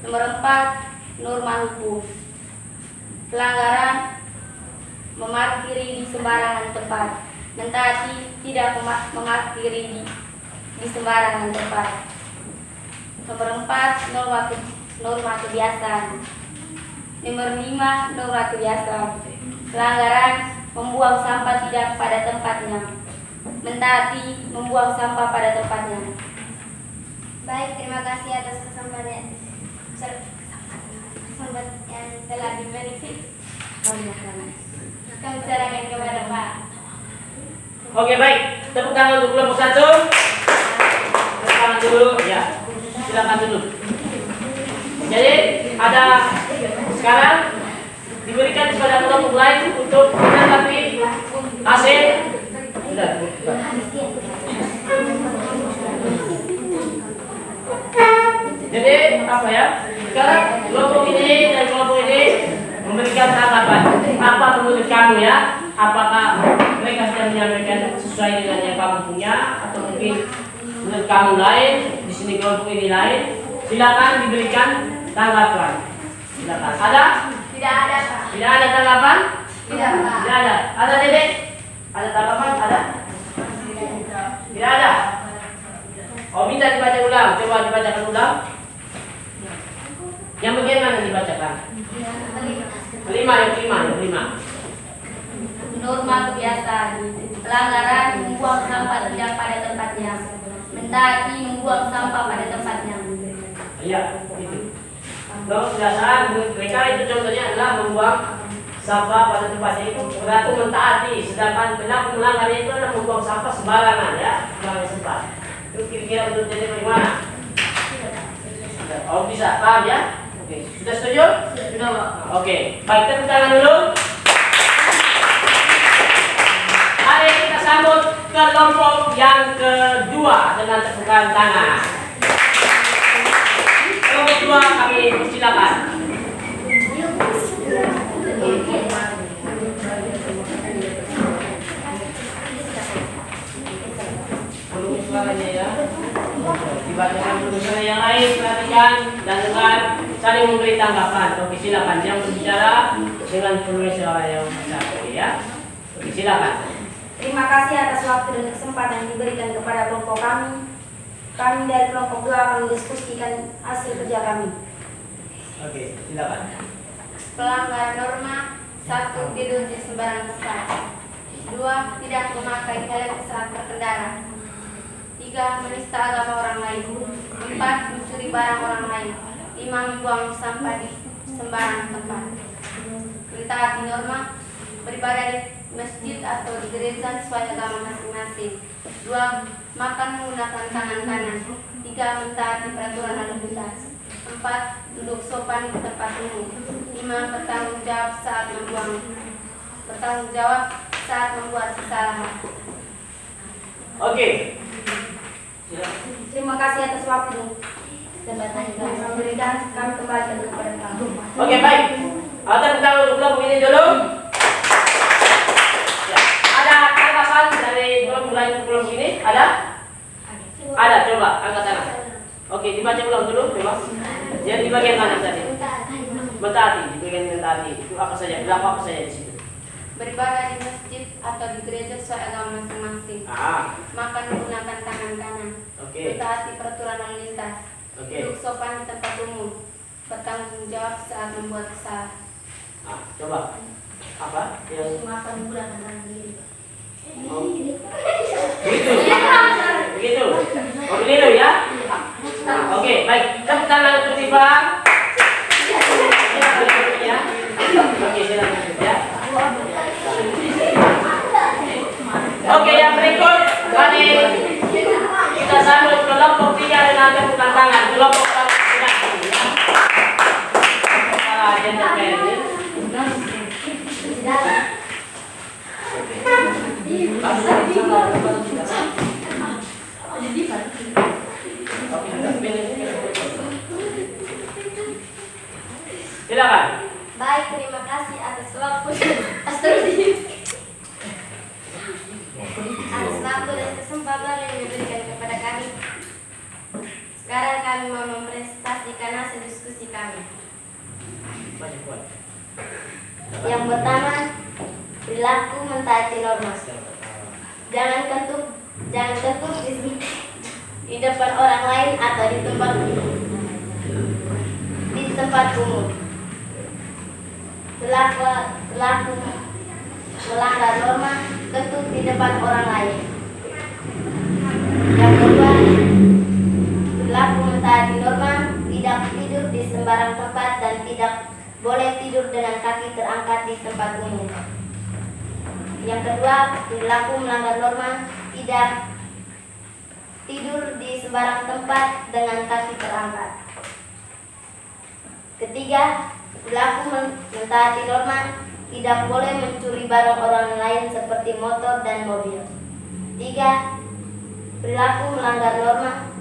Nomor 4. Norma hukum. Pelanggaran, memarkiri di sembarangan tempat. Mentaati, tidak memarkiri di sembarangan tempat. Nomor 4. Norma kebiasaan. Nomor 5. Norma kebiasaan. Pelanggaran, membuang sampah tidak pada tempatnya. Mentaati, membuang sampah pada tempatnya. Baik, terima kasih atas kesempatan yang telah diberikan. Kami serahkan kepada Pak. Oke, baik. Tepuk tangan untuk kelompok satu. Tepuk tangan dulu ya. Silakan dulu. Jadi ada sekarang diberikan kepada kelompok lain untuk menanggapi hasil. Sudah. Jadi apa ya? Sekarang kelompok ini dan kelompok ini memberikan tanggapan. Apa menurut kamu ya? Apakah mereka sudah menyampaikan sesuai dengan yang kamu punya atau mungkin menurut kamu lain? Di sini kelompok ini lain. Silakan diberikan tanggapan. Silakan. Ada? Tidak ada, Pak. Tidak ada tanggapan? Tidak, Pak. Tidak ada. Ada Dedek? Ada tanggapan? Ada? Tidak ada. Oh, minta dibaca ulang. Coba dibacakan ulang. Yang bagian mana dibacakan? Kelima, yang kelima. Pelanggaran membuang sampah tidak pada tempatnya. Mentaati membuang sampah pada tempatnya. Iya, gitu. Kalau kebiasaan mereka itu contohnya adalah membuang sampah pada tempatnya itu berarti mentaati, sedangkan pelaku melanggar itu adalah membuang sampah sembarangan ya, sembarangan sempat. Itu kira-kira untuk jadi bagaimana? Oh bisa, paham ya? Oke, sudah setuju? Sudah, Pak. Oke, baik tepuk tangan dulu. Mari kita sambut kelompok yang kedua dengan tepukan tangan. Kelompok kedua kami persilakan. Belum suaranya ya. Dibacakan dulu suara yang lain, perhatikan dan dengar, saling memberi tanggapan. Oke, silakan yang berbicara dengan penulis suara yang besar. Oke ya. Oke, silakan. Terima kasih atas waktu dan kesempatan yang diberikan kepada kelompok kami. Kami dari kelompok 2 akan mendiskusikan hasil kerja kami. Oke, silakan. Pelanggaran norma: 1. Tidur di sembarang tempat. 2. Tidak memakai helm saat berkendara. 3. Menista agama orang lain. 4. Mencuri barang orang lain. 5. Membuang sampah di sembarang tempat. Mentaati norma: beribadah di masjid atau di gereja sesuai agama masing-masing. 2. Makan menggunakan tangan kanan. 3. Mentaati peraturan lalu lintas. 4. Duduk sopan di tempat umum. 5. Bertanggung jawab saat membuat kesalahan. Oke. Terima kasih atas waktu kesempatan yang kami memberikan. Kami kembali kepada kamu. Oke, baik. Tepuk tangan untuk kelompok ini dulu. Ya. Ada tanggapan dari kelompok lain ke kelompok ini? Ada? Ada, coba angkat tangan. Oke, dibaca ulang dulu, coba. Yang di bagian mana tadi? Mentaati, di bagian mentaati. Itu apa saja? Berapa apa saja di situ? Beribadah di masjid atau di gereja sesuai agama masing-masing. Makan menggunakan tangan kanan. Oke. Mentaati peraturan lalu lintas. Oke. Duduk sopan di tempat umum. Bertanggung jawab saat membuat kesalahan. Coba. Apa? Yang Makan menggunakan tangan kiri. oh. Begitu. Begitu. Oh, begitu ya? Oke, baik. Tepuk tangan untuk Tifa. Ya. Oke, silakan ya. Oke, yang berikut mari kita sambut kelompok 3 dengan tepukan tangan. Kelompok tidak. Para gentleman ini. Silakan. Baik, terima kasih atas waktu dan kesempatan yang diberikan kepada kami. Sekarang kami mau mempresentasikan hasil diskusi kami. Yang pertama, perilaku mentaati norma. Jangan ketuk di depan orang lain atau di tempat umum. Perilaku melanggar norma, ketuk di depan orang lain. Yang kedua, perilaku mentaati norma, tidak tidur di sembarang tempat dan tidak boleh tidur dengan kaki terangkat di tempat umum. Yang kedua, perilaku melanggar norma, tidak tidur di sembarang tempat dengan kaki terangkat. Ketiga, perilaku mentaati norma, tidak boleh mencuri barang orang lain seperti motor dan mobil. 3. Perilaku melanggar norma,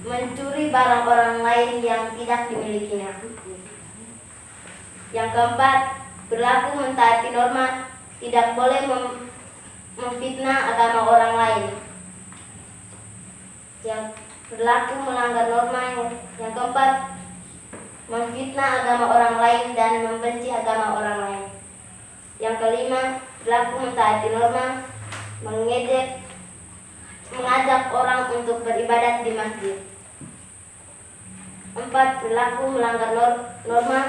mencuri barang orang lain yang tidak dimilikinya. Yang keempat, perilaku mentaati norma, tidak boleh memfitnah agama orang lain. Yang perilaku melanggar norma yang keempat, memfitnah agama orang lain dan membenci agama orang lain. Yang kelima, perilaku mentaati norma, mengajak orang untuk beribadat di masjid. 4. Perilaku melanggar norma.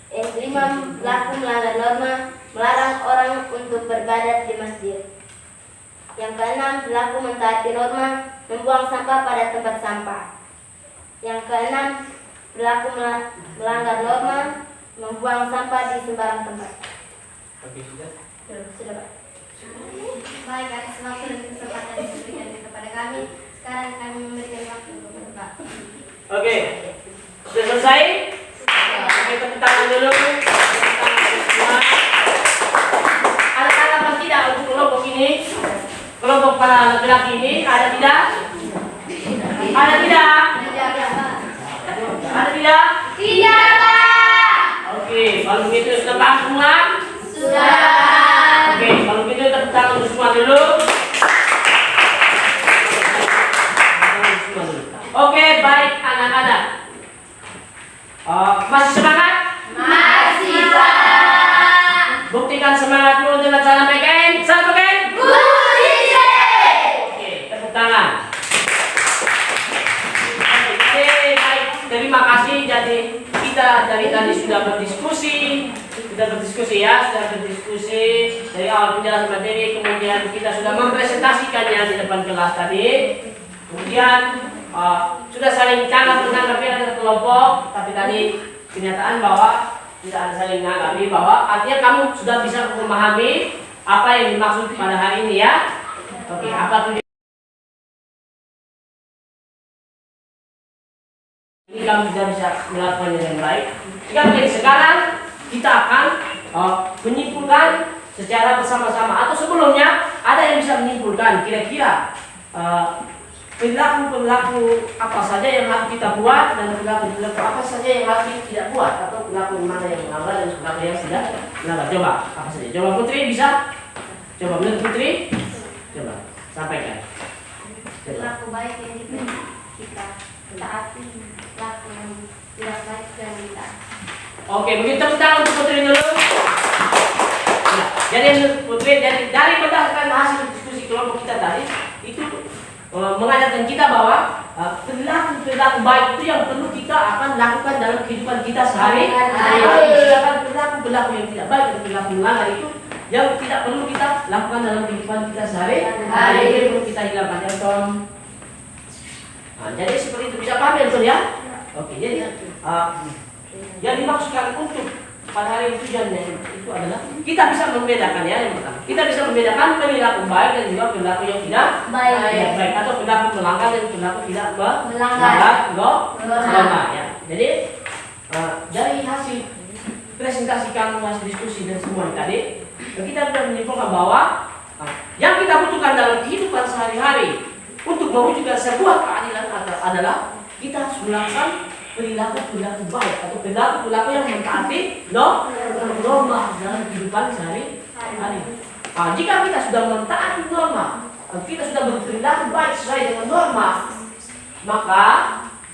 5. Perilaku melanggar norma, melarang orang untuk beribadat di masjid. Yang keenam, berlaku mentaati norma membuang sampah pada tempat sampah. Yang keenam, berlaku melanggar norma membuang sampah di sembarang tempat. Oke, sudah. Sudah, Pak. Baik, atas waktu dan kesempatan yang diberikan kepada kami. Sekarang kami memberikan waktu untuk Pak. Oke. Sudah selesai? Oke, tepuk tangan dulu. Tepuk tangan semua. Ada tanggapan tidak untuk kelompok ini? Kelompok para laki-laki ini ada tidak? Ada tidak? Ada tidak? Tidak, Pak. Oke, kalau begitu sudah paham semua? Sudah. Oke, kalau begitu tepuk tangan untuk semua dulu. Oke, baik anak-anak. Masih semangat? Masih, Pak. Buktikan semangatmu dengan cara PKN. Salam PKN. Oke, tepuk tangan. Oke, baik. Terima kasih. Jadi kita dari tadi sudah berdiskusi. Sudah berdiskusi dari awal penjelasan materi, kemudian kita sudah mempresentasikannya di depan kelas tadi. Kemudian sudah saling menanggapi ada kelompok, tapi tadi kenyataan bahwa tidak ada saling menanggapi, bahwa artinya kamu sudah bisa memahami apa yang dimaksud pada hari ini ya. Oke, apa tujuan ini kamu sudah bisa melakukannya dengan baik. Sekarang kita akan menyimpulkan secara bersama-sama, atau sebelumnya ada yang bisa menyimpulkan kira-kira perilaku apa saja yang harus kita buat dan perilaku apa saja yang harus tidak buat, atau perilaku mana yang melanggar dan perilaku yang tidak melanggar. Coba apa saja? Coba Putri bisa? Coba menurut Putri? Coba sampaikan. Perilaku baik yang kita taati, perilaku yang tidak baik yang kita. Oke, begitu tepuk tangan untuk Putri dulu. Nah, jadi menurut Putri, dari berdasarkan hasil diskusi kelompok kita tadi itu mengajarkan kita bahwa perilaku baik itu yang perlu kita akan lakukan dalam kehidupan kita sehari-hari. Sedangkan perilaku yang tidak baik atau perilaku melanggar itu yang tidak perlu kita lakukan dalam kehidupan kita sehari-hari. Itu perlu kita hilangkan ya, Tom. Nah, jadi seperti itu, bisa paham ya, Tom ya? Oke, jadi yang dimaksudkan untuk pada hari tujuannya itu adalah kita bisa membedakan ya, yang pertama. Kita bisa membedakan perilaku baik dan juga perilaku yang tidak baik, atau perilaku melanggar dan perilaku tidak melanggar norma ya. Jadi dari hasil presentasi kamu, hasil diskusi dan semua tadi, kita sudah menyimpulkan bahwa yang kita butuhkan dalam kehidupan sehari-hari untuk mewujudkan sebuah keadilan adalah kita harus melakukan perilaku baik atau perilaku yang mentaati norma dalam kehidupan sehari-hari. Jika kita sudah mentaati norma, kita sudah berperilaku baik sesuai dengan norma, maka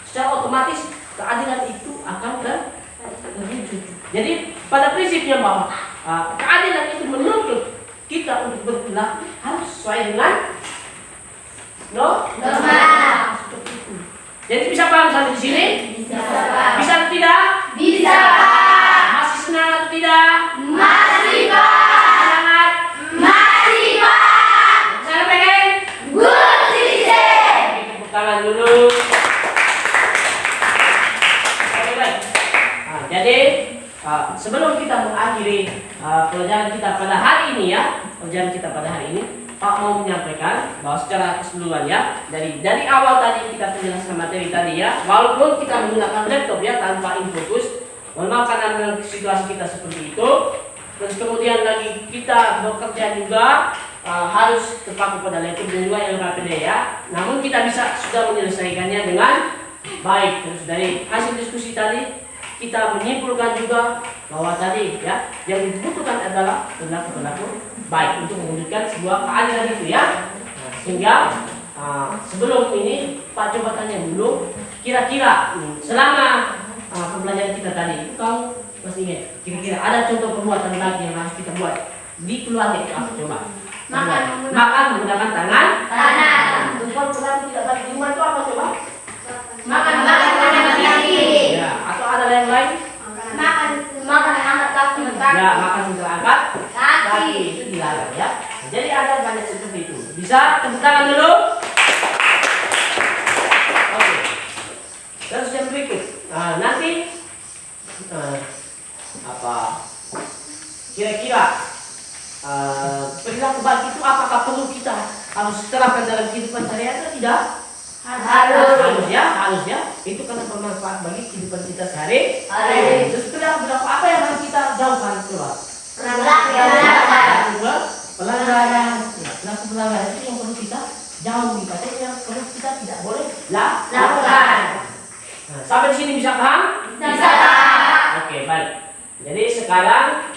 secara otomatis keadilan itu akan terwujud. Jadi pada prinsipnya bahwa keadilan itu menuntut kita untuk berperilaku harus sesuai dengan norma. Jadi bisa paham sampai di sini? Bisa, Pak. Bisa atau tidak? Bisa, Pak. Masih senang atau tidak? Masih, Pak. Semangat? Masih, Pak. Saya pengen? Good citizen. Tepuk tangan dulu. Oke, baik. Jadi sebelum kita mengakhiri pelajaran kita pada hari ini ya, Pak mau menyampaikan bahwa secara keseluruhan ya, dari awal tadi kita penjelasan materi tadi ya, walaupun kita menggunakan laptop ya tanpa infocus, mohon maaf karena dengan situasi kita seperti itu. Terus kemudian lagi kita bekerja juga harus terpaku pada laptop dan juga LKPD ya. Namun kita sudah menyelesaikannya dengan baik. Terus dari hasil diskusi tadi kita menyimpulkan juga bahwa tadi ya yang dibutuhkan adalah perilaku baik untuk mewujudkan sebuah keadilan itu ya. Sehingga sebelum ini Pak coba tanya dulu, kira-kira selama pembelajaran kita tadi kamu masih ingat kira-kira ada contoh perbuatan lagi yang harus kita buat di keluarga itu apa coba? Makan menggunakan tangan. Untuk perilaku tidak baik di rumah itu apa coba? Makan kaki. Ya, atau ada yang lain? Makan angkat kaki. Ya, makan sambil angkat Kaki. itu dilarang ya. Jadi ada banyak seperti itu. Bisa Bisa tepuk tangan dulu. Oke. Terus yang berikut. Nah, nanti apa? Kira-kira perilaku baik itu apakah perlu kita harus terapkan dalam kehidupan sehari-hari atau tidak? Harus ya. Itu karena bermanfaat bagi kehidupan kita sehari-hari. Terus perilaku apa yang harus kita jauhkan keluar? Pelanggaran. Pelanggaran itu yang perlu kita jauhi. Katanya yang perlu kita tidak boleh lakukan. Nah, sampai di sini bisa paham? Bisa, Pak. Oke, baik. Jadi sekarang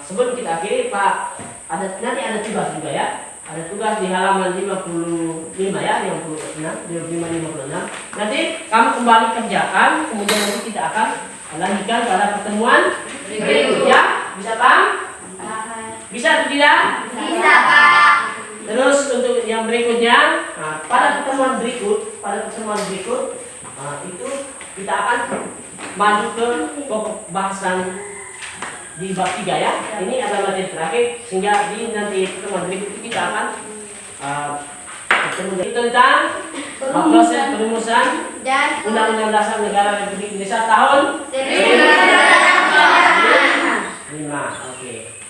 sebelum kita akhiri, Pak, nanti ada tugas juga ya. Ada tugas di halaman 55 ya, 56. Nanti kamu kembali kerjakan, kemudian nanti kita akan lanjutkan pada pertemuan berikutnya. Bisa paham? Bisa atau tidak? Bisa, Pak. Terus untuk yang berikutnya, pada pertemuan berikut itu kita akan maju ke pokok bahasan di bab 3 ya. Ini adalah materi terakhir, sehingga di nanti pertemuan berikut kita akan bertemu tentang proses perumusan Dan Undang-Undang Dasar Negara Republik Indonesia tahun 5. Oke.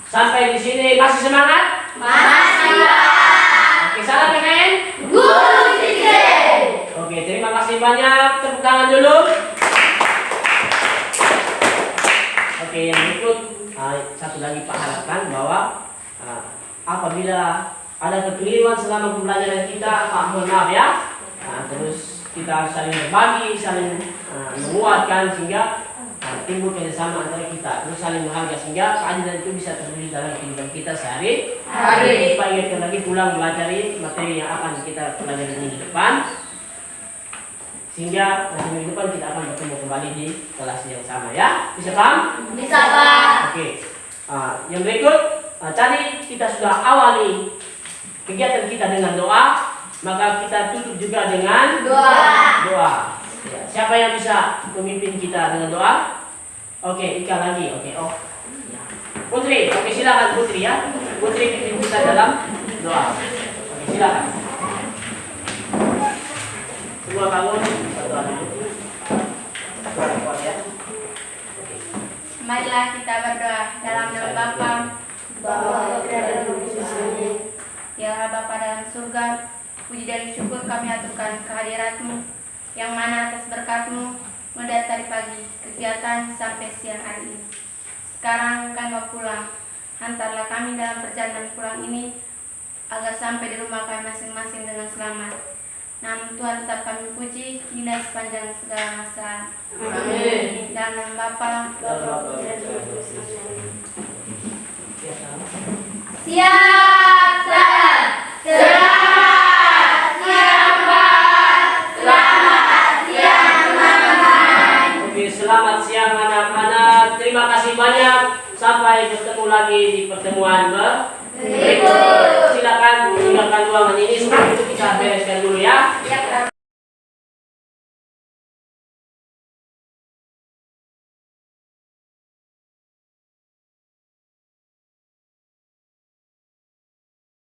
Sampai di sini masih semangat? Masih, Pak. Oke, salam PKN. Guru Sisir. Oke, terima kasih banyak. Tepuk tangan dulu. Oke, yang berikut satu lagi Pak harapkan bahwa apabila ada kekeliruan selama pembelajaran kita, Pak mohon maaf ya. Terus kita saling berbagi, saling menguatkan sehingga timbul kerjasama antara kita, terus saling menghargai sehingga keadilan itu bisa terwujud dalam kehidupan kita sehari-hari. Kita ingatkan lagi pulang pelajari materi yang akan kita pelajari di depan, sehingga nanti minggu depan kita akan bertemu kembali di kelas yang sama ya. Bisa paham? Bisa, Pak. Oke. Yang berikut, tadi kita sudah awali kegiatan kita dengan doa, maka kita tutup juga dengan doa. Ya, siapa yang bisa memimpin kita dengan doa? Oke, Ika lagi. Oke, Putri. Oke, silakan Putri ya. Putri pimpin kita dalam doa. Oke, silakan. Semua bangun. Berdoa dulu. Kuat ya. Marilah kita berdoa dalam nama Bapa, ya Allah Bapa dalam surga, puji dan syukur kami aturkan kehadirat-Mu, yang mana atas berkat-Mu mulai dari pagi kegiatan sampai siang hari ini. Sekarang kami mau pulang, hantarlah kami dalam perjalanan pulang ini agar sampai di rumah kami masing-masing dengan selamat. Namun Tuhan tetap kami puji hingga sepanjang segala masa. Amin. Dalam nama Bapa, siap, salam. Selamat siang, Pak. Selamat siang, teman-teman. Oke, selamat siang anak-anak. Terima kasih banyak. Sampai bertemu lagi di pertemuan